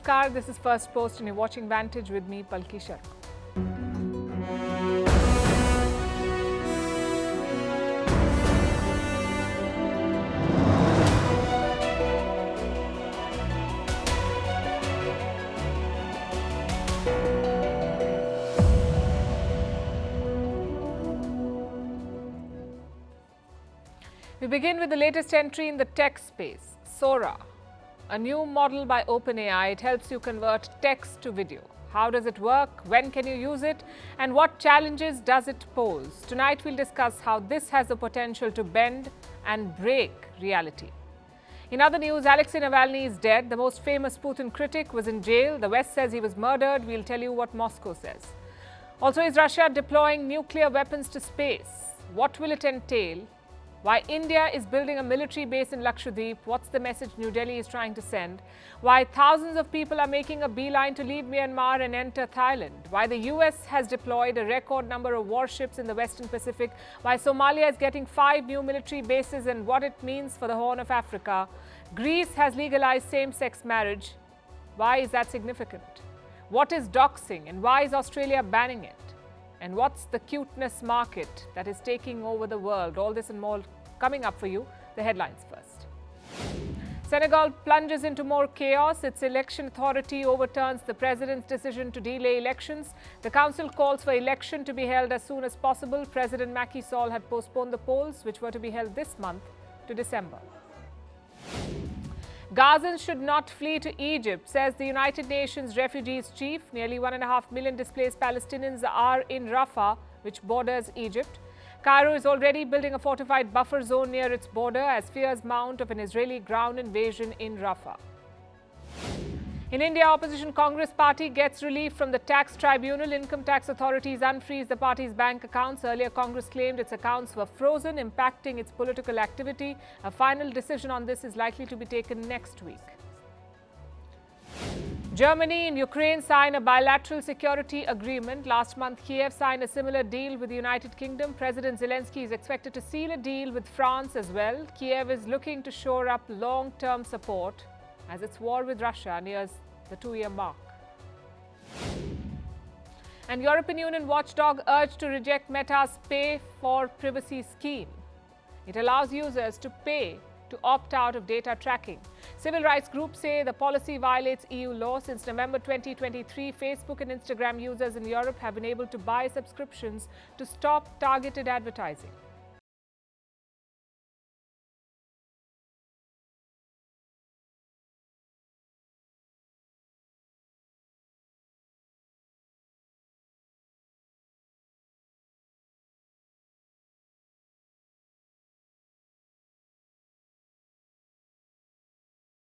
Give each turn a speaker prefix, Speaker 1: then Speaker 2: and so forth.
Speaker 1: Namaskar, this is Firstpost and you're watching Vantage with me, Palki Sharma. We begin with the latest entry in the tech space, Sora, a new model by OpenAI. It helps you convert text to video. How does it work? When can you use it? And what challenges does it pose? Tonight we'll discuss how this has the potential to bend and break reality. In other news, Alexei Navalny is dead. The most famous Putin critic was in jail. The West says he was murdered. We'll tell you what Moscow says. Also, is Russia deploying nuclear weapons to space? What will it entail? Why India is building a military base in Lakshadweep, what's the message New Delhi is trying to send? Why thousands of people are making a beeline to leave Myanmar and enter Thailand? Why the US has deployed a record number of warships in the Western Pacific? Why Somalia is getting 5 new military bases and what it means for the Horn of Africa? Greece has legalized same-sex marriage. Why is that significant? What is doxing and why is Australia banning it? And what's the cuteness market that is taking over the world? All this and more coming up for you. The headlines first. Senegal plunges into more chaos. Its election authority overturns the president's decision to delay elections. The council calls for election to be held as soon as possible. President Macky Sall had postponed the polls, which were to be held this month, to December. Gazans should not flee to Egypt, says the United Nations refugees chief. Nearly 1.5 million displaced Palestinians are in Rafah, which borders Egypt. Cairo is already building a fortified buffer zone near its border as fears mount of an Israeli ground invasion in Rafah. In India, opposition Congress party gets relief from the tax tribunal. Income tax authorities unfreeze the party's bank accounts. Earlier, Congress claimed its accounts were frozen, impacting its political activity. A final decision on this is likely to be taken next week. Germany and Ukraine sign a bilateral security agreement. Last month, Kiev signed a similar deal with the United Kingdom. President Zelensky is expected to seal a deal with France as well. Kiev is looking to shore up long-term support as its war with Russia nears the 2-year mark. And European Union watchdog urged to reject Meta's pay for privacy scheme. It allows users to pay to opt out of data tracking. Civil rights groups say the policy violates EU law. Since November 2023, Facebook and Instagram users in Europe have been able to buy subscriptions to stop targeted advertising.